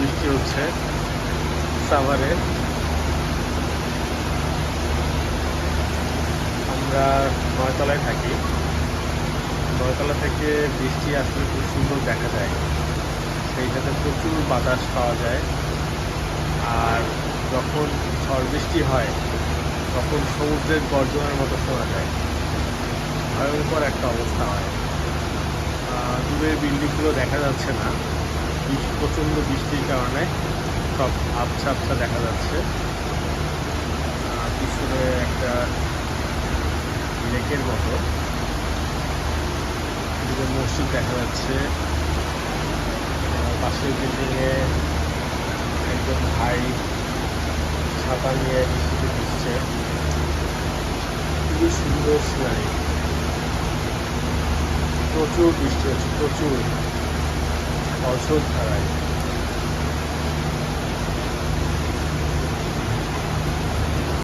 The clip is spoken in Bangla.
বৃষ্টি হচ্ছে সাভারে। আমরা নয়তলায় থাকি। নয়তলা থেকে বৃষ্টি আসলে খুব সুন্দর দেখা যায়, সেই সাথে প্রচুর বাতাস পাওয়া যায়। আর যখন ঝড় বৃষ্টি হয় তখন সমুদ্রের গর্জনের মতো শোনা যায়, ভয়ঙ্কর একটা অবস্থা হয়। দূরের বিল্ডিংগুলো দেখা যাচ্ছে না, প্রচণ্ড বৃষ্টির কারণে সব আবছা আবছা দেখা যাচ্ছে। পিছনে একটা লেকের মতো, এদিকে মসজিদ দেখা যাচ্ছে। পাশের বিল্ডিংয়ে একজন ভাই ছাতা নিয়ে বৃষ্টিতে ভিজছে। খুবই সুন্দর সিনারি। প্রচুর বৃষ্টি হচ্ছে, প্রচুর অঝোর ধারায়।